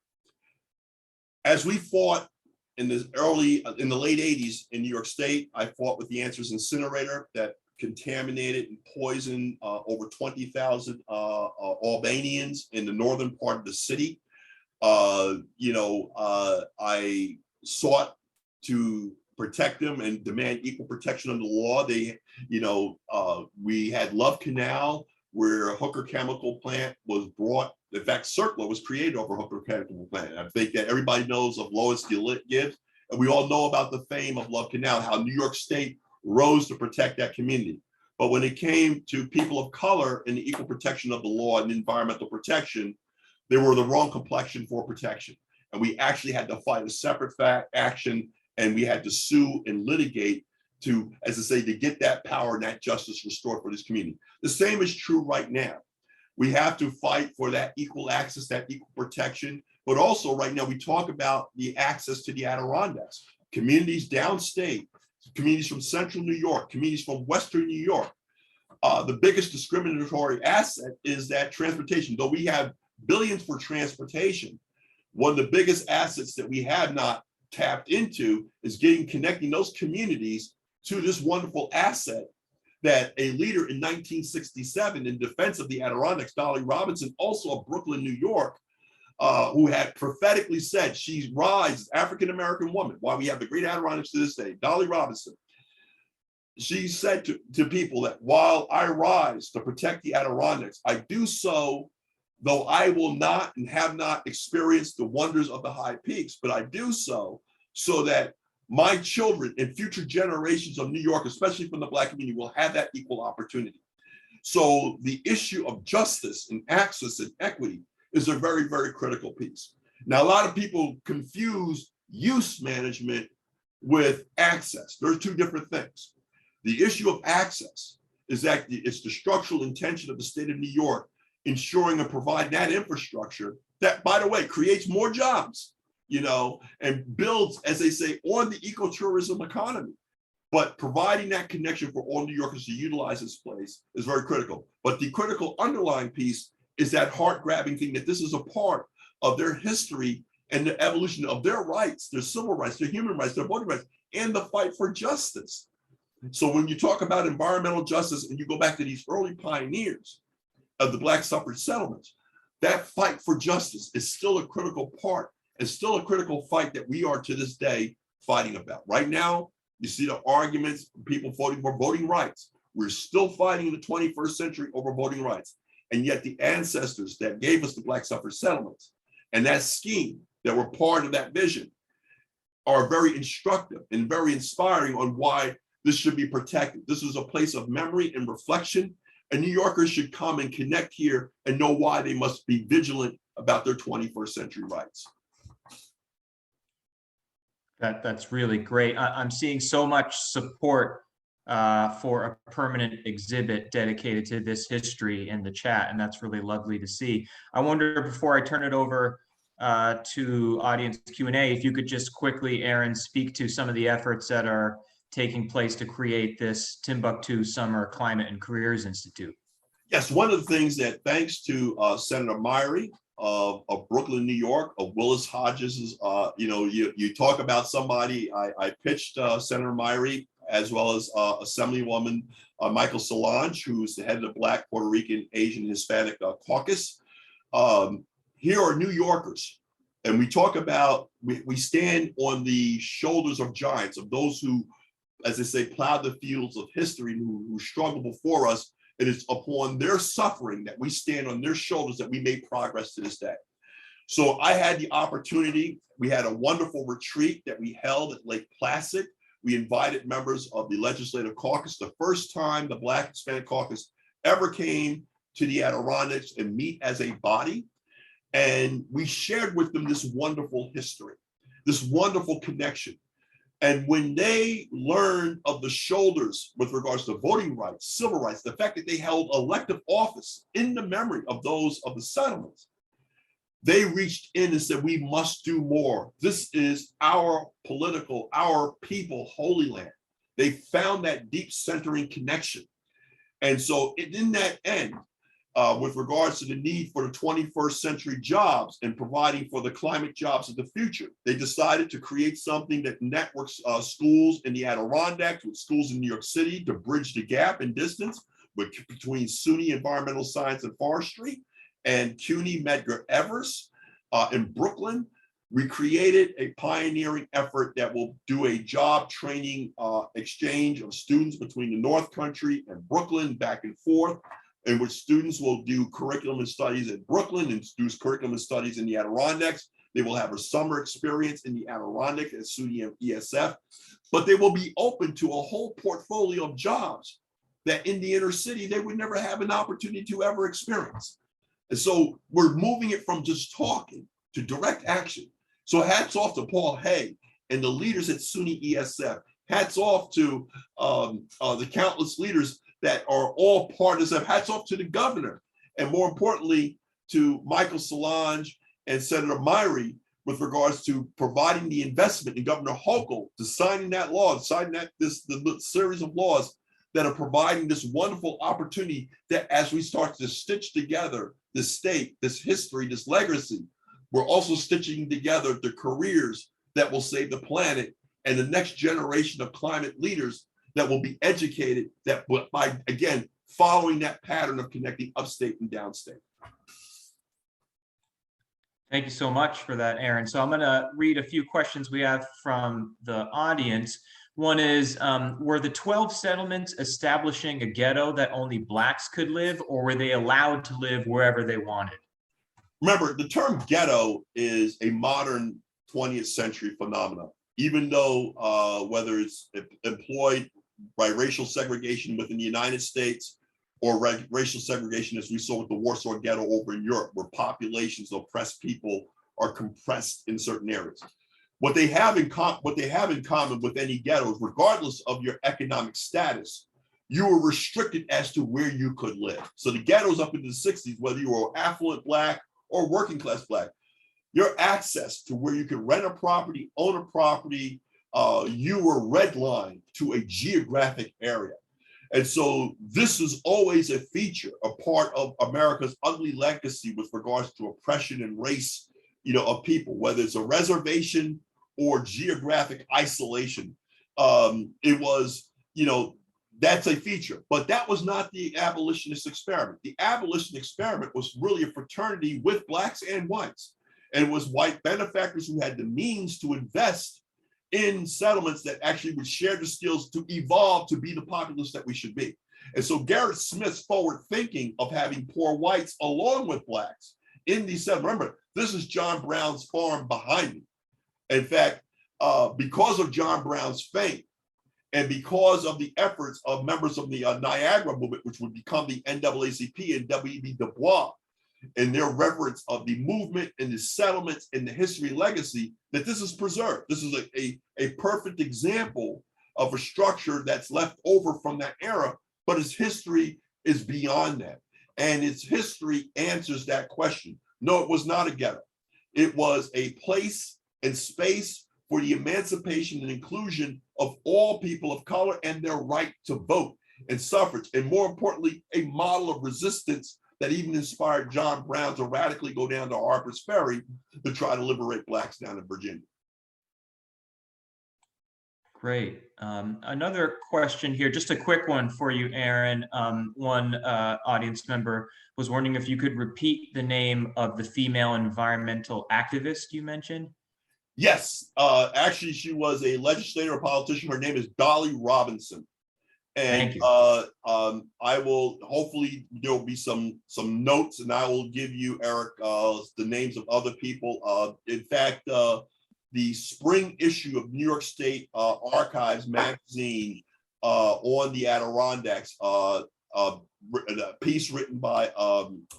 As we fought in the late 80s in New York State, I fought with the Answers incinerator that contaminated and poisoned over 20,000 Albanians in the northern part of the city. I sought to protect them and demand equal protection under the law. We had Love Canal, where a Hooker chemical plant was brought. In fact, CERCLA was created over Hooker chemical plant. I think that everybody knows of Lois Gibbs, and we all know about the fame of Love Canal, how New York State rose to protect that community. But when it came to people of color and the equal protection of the law and environmental protection, they were the wrong complexion for protection. And we actually had to fight a separate action, and we had to sue and litigate to, as I say, to get that power and that justice restored for this community. The same is true right now. We have to fight for that equal access, that equal protection, but also right now we talk about the access to the Adirondacks, communities downstate, communities from central New York, communities from western New York. The biggest discriminatory asset is that transportation. Though we have billions for transportation, one of the biggest assets that we have not tapped into is connecting those communities to this wonderful asset that a leader in 1967 in defense of the Adirondacks, Dolly Robinson, also of Brooklyn, New York, who had prophetically said she rises, African-American woman, why we have the great Adirondacks to this day, Dolly Robinson. She said to people that while I rise to protect the Adirondacks, I do so, though I will not and have not experienced the wonders of the high peaks, but I do so that my children and future generations of New York, especially from the Black community, will have that equal opportunity. So the issue of justice and access and equity is a very, very critical piece. Now, a lot of people confuse use management with access. There's two different things. The issue of access is that it's the structural intention of the state of New York ensuring and providing that infrastructure that, by the way, creates more jobs, and builds, as they say, on the ecotourism economy. But providing that connection for all New Yorkers to utilize this place is very critical. But the critical underlying piece is that heart-grabbing thing that this is a part of their history and the evolution of their rights, their civil rights, their human rights, their voting rights, and the fight for justice. So when you talk about environmental justice and you go back to these early pioneers of the Black Suffrage Settlements, that fight for justice is still a critical part and still a critical fight that we are to this day fighting about. Right now, you see the arguments, people voting for voting rights. We're still fighting in the 21st century over voting rights. And yet the ancestors that gave us the Black Suffrage Settlements and that scheme that were part of that vision are very instructive and very inspiring on why this should be protected. This is a place of memory and reflection, and New Yorkers should come and connect here and know why they must be vigilant about their 21st century rights. That's really great. I'm seeing so much support for a permanent exhibit dedicated to this history in the chat, and that's really lovely to see. I wonder, before I turn it over to audience Q&A, if you could just quickly, Aaron, speak to some of the efforts that are taking place to create this Timbuktu Summer Climate and Careers Institute. Yes, one of the things that, thanks to Senator Mair of Brooklyn, New York, of Willis Hodges, you talk about somebody, I pitched Senator Mair, as well as Assemblywoman Michael Solange, who's the head of the Black, Puerto Rican, Asian, Hispanic caucus. Here are New Yorkers, and we talk about, we stand on the shoulders of giants, of those who, as they say, plowed the fields of history, who struggled before us. It is upon their suffering that we stand on their shoulders that we made progress to this day. So I had the opportunity, we had a wonderful retreat that we held at Lake Placid. We invited members of the Legislative Caucus, the first time the Black Hispanic Caucus ever came to the Adirondacks and meet as a body. And we shared with them this wonderful history, this wonderful connection. And when they learned of the shoulders with regards to voting rights, civil rights, the fact that they held elective office in the memory of those of the settlements, They reached in and said, we must do more. This is our political, our people, Holy Land. They found that deep centering connection. And so in that end, with regards to the need for the 21st century jobs and providing for the climate jobs of the future, they decided to create something that networks schools in the Adirondacks with schools in New York City to bridge the gap in distance between SUNY Environmental Science and Forestry and CUNY Medgar Evers in Brooklyn. We created a pioneering effort that will do a job training exchange of students between the North Country and Brooklyn back and forth, in which students will do curriculum and studies at Brooklyn and do curriculum and studies in the Adirondacks. They will have a summer experience in the Adirondack at SUNY and ESF, but they will be open to a whole portfolio of jobs that in the inner city, they would never have an opportunity to ever experience. And so we're moving it from just talking to direct action. So hats off to Paul Hay and the leaders at SUNY ESF. Hats off to the countless leaders that are all partners of, hats off to the governor. And more importantly, to Michael Solange and Senator Mair with regards to providing the investment in Governor Hochul to signing that law, signing the series of laws that are providing this wonderful opportunity that as we start to stitch together the state, this history, this legacy, we're also stitching together the careers that will save the planet and the next generation of climate leaders that will be educated that by, again, following that pattern of connecting upstate and downstate. Thank you so much for that, Aaron. So I'm going to read a few questions we have from the audience. One is, were the 12 settlements establishing a ghetto that only Blacks could live, or were they allowed to live wherever they wanted? Remember, the term ghetto is a modern 20th century phenomenon, even though whether it's employed by racial segregation within the United States or racial segregation as we saw with the Warsaw Ghetto over in Europe, where populations of oppressed people are compressed in certain areas. What they have in common with any ghettos, regardless of your economic status, you were restricted as to where you could live. So the ghettos up into the 60s, whether you were affluent Black or working class Black, your access to where you could rent a property, own a property, you were redlined to a geographic area. And so this is always a feature, a part of America's ugly legacy with regards to oppression and race, of people, whether it's a reservation or geographic isolation. It was, that's a feature, but that was not the abolitionist experiment. The abolitionist experiment was really a fraternity with Blacks and whites. And it was white benefactors who had the means to invest in settlements that actually would share the skills to evolve to be the populace that we should be. And so Garrett Smith's forward thinking of having poor whites along with Blacks in these settlements. Remember, this is John Brown's farm behind me. In fact, because of John Brown's fame and because of the efforts of members of the Niagara movement, which would become the NAACP and W.E.B. Du Bois, and their reverence of the movement and the settlements and the history legacy, that this is preserved. This is a perfect example of a structure that's left over from that era, but its history is beyond that. And its history answers that question. No, it was not a ghetto. It was a place and space for the emancipation and inclusion of all people of color and their right to vote and suffrage. And more importantly, a model of resistance that even inspired John Brown to radically go down to Harpers Ferry to try to liberate Blacks down in Virginia. Great. Another question here, just a quick one for you, Aaron. One audience member was wondering if you could repeat the name of the female environmental activist you mentioned. Yes, actually, she was a legislator, a politician. Her name is Dolly Robinson. And I will, hopefully there'll be some notes, and I will give you, Eric, the names of other people. In fact, the spring issue of New York State Archives magazine on the Adirondacks, a piece written by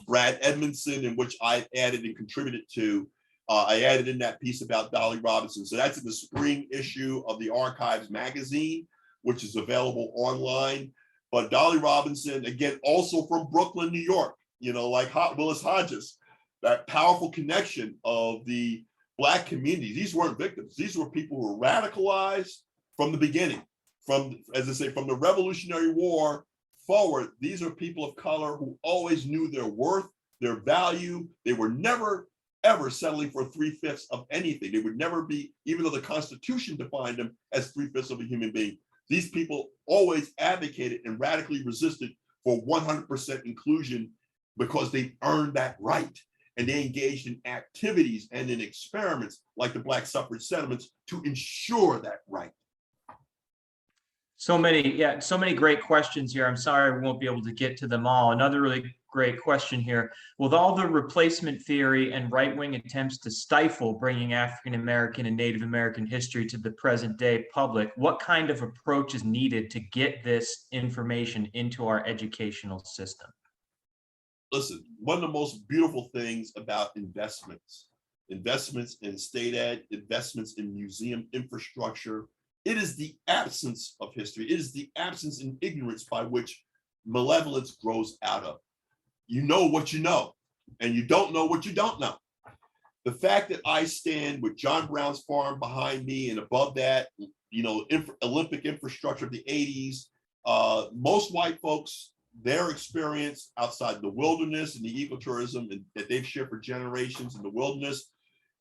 Brad Edmondson, in which I added and contributed to. I added in that piece about Dolly Robinson. So that's in the spring issue of the Archives magazine, which is available online. But Dolly Robinson, again, also from Brooklyn, New York, like Willis Hodges. that powerful connection of the Black community. These weren't victims. These were people who were radicalized from the beginning. From, as I say, from the Revolutionary War forward, these are people of color who always knew their worth, their value. They were never, ever settling for 3/5 of anything. They would never be, even though the Constitution defined them as 3/5 of a human being. These people always advocated and radically resisted for 100% inclusion because they earned that right. And they engaged in activities and in experiments like the Black Suffrage Settlements to ensure that right. So many great questions here. I'm sorry we won't be able to get to them all. Another really great question here. With all the replacement theory and right-wing attempts to stifle bringing African American and Native American history to the present day public, what kind of approach is needed to get this information into our educational system? Listen, one of the most beautiful things about investments in state ed, investments in museum infrastructure, it is the absence of history. It is the absence and ignorance by which malevolence grows out of. You know what you know, and you don't know what you don't know. The fact that I stand with John Brown's farm behind me and above that, Olympic infrastructure of the 80s, most white folks, their experience outside the wilderness and the ecotourism that they've shared for generations in the wilderness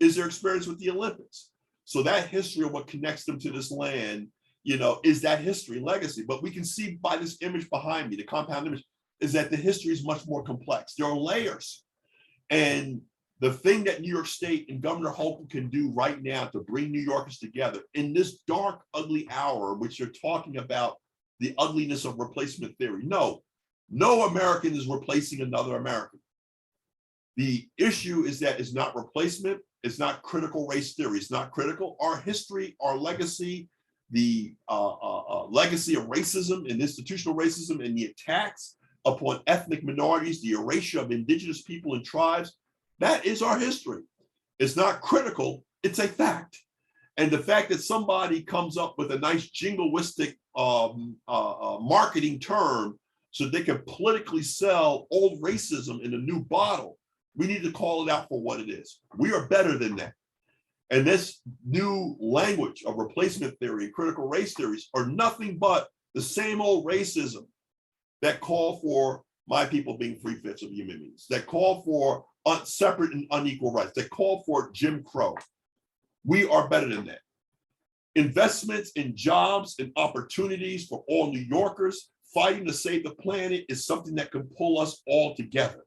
is their experience with the Olympics. So that history of what connects them to this land, is that history legacy. But we can see by this image behind me, the compound image, is that the history is much more complex. There are layers. And the thing that New York State and Governor Holcomb can do right now to bring New Yorkers together in this dark, ugly hour, which you're talking about the ugliness of replacement theory. No American is replacing another American. The issue is that it's not replacement, it's not critical race theory, it's not critical. Our history, our legacy, the legacy of racism and institutional racism and the attacks upon ethnic minorities, the erasure of indigenous people and tribes, that is our history. It's not critical, it's a fact. And the fact that somebody comes up with a nice jingoistic marketing term so they can politically sell old racism in a new bottle, we need to call it out for what it is. We are better than that. And this new language of replacement theory and critical race theories are nothing but the same old racism that call for my people being 3/5 of human beings, that call for separate and unequal rights, that call for Jim Crow. We are better than that. Investments in jobs and opportunities for all New Yorkers fighting to save the planet is something that can pull us all together.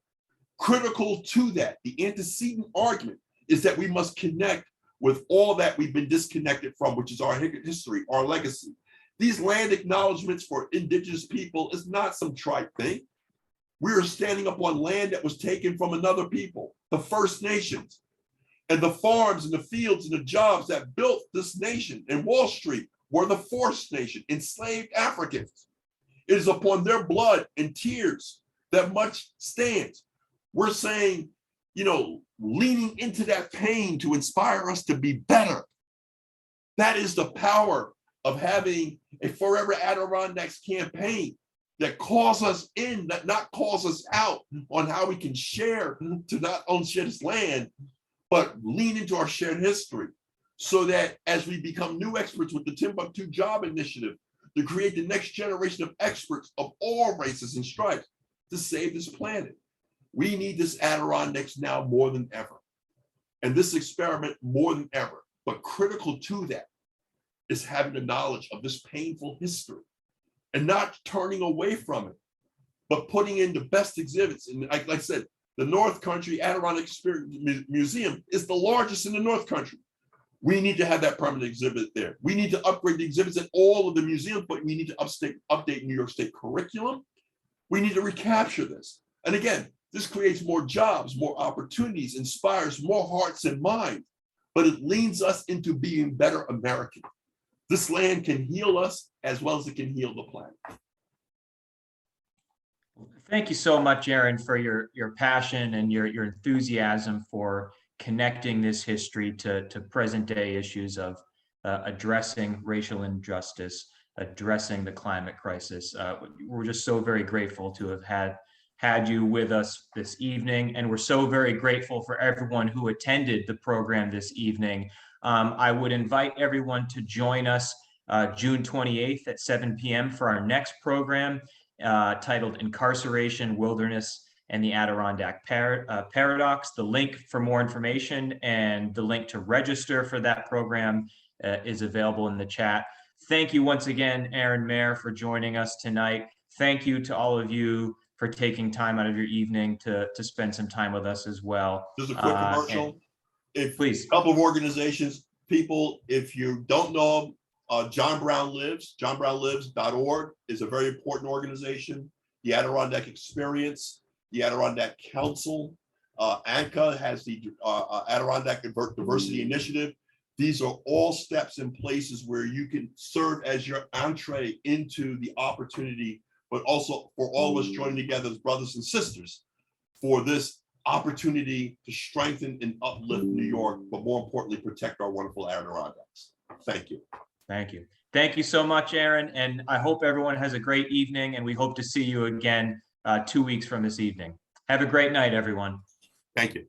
Critical to that, the antecedent argument is that we must connect with all that we've been disconnected from, which is our history, our legacy. These land acknowledgements for indigenous people is not some trite thing. We are standing up on land that was taken from another people, the First Nations, and the farms and the fields and the jobs that built this nation and Wall Street were the First Nation, enslaved Africans. It is upon their blood and tears that much stands. We're saying, leaning into that pain to inspire us to be better. That is the power of having a Forever Adirondacks campaign that calls us in, that not calls us out on how we can share to not only share this land, but lean into our shared history so that as we become new experts with the Timbuktu Job Initiative to create the next generation of experts of all races and stripes to save this planet. We need this Adirondacks now more than ever. And this experiment more than ever. But critical to that is having the knowledge of this painful history and not turning away from it, but putting in the best exhibits. And like I said, the North Country Adirondack Museum is the largest in the North Country. We need to have that permanent exhibit there. We need to upgrade the exhibits at all of the museums, but we need to update New York State curriculum. We need to recapture this. And again, this creates more jobs, more opportunities, inspires more hearts and minds, but it leads us into being better Americans. This land can heal us as well as it can heal the planet. Thank you so much, Aaron, for your passion and your enthusiasm for connecting this history to present day issues of addressing racial injustice, addressing the climate crisis. We're just so very grateful to have had had you with us this evening, and we're so very grateful for everyone who attended the program this evening. I would invite everyone to join us June 28th at 7 p.m. for our next program titled Incarceration, Wilderness, and the Adirondack Paradox. The link for more information and the link to register for that program is available in the chat. Thank you once again, Aaron Mair, for joining us tonight. Thank you to all of you for taking time out of your evening to spend some time with us as well. Just a quick commercial. Please. A couple of organizations, people, if you don't know, John Brown Lives, johnbrownlives.org is a very important organization. The Adirondack Experience, the Adirondack Council, ANCA has the Adirondack Diversity Initiative. These are all steps and places where you can serve as your entree into the opportunity, but also for all of us joining together as brothers and sisters for this opportunity to strengthen and uplift New York, but more importantly, protect our wonderful Adirondacks. Thank you. Thank you. Thank you so much, Aaron. And I hope everyone has a great evening, and we hope to see you again 2 weeks from this evening. Have a great night, everyone. Thank you.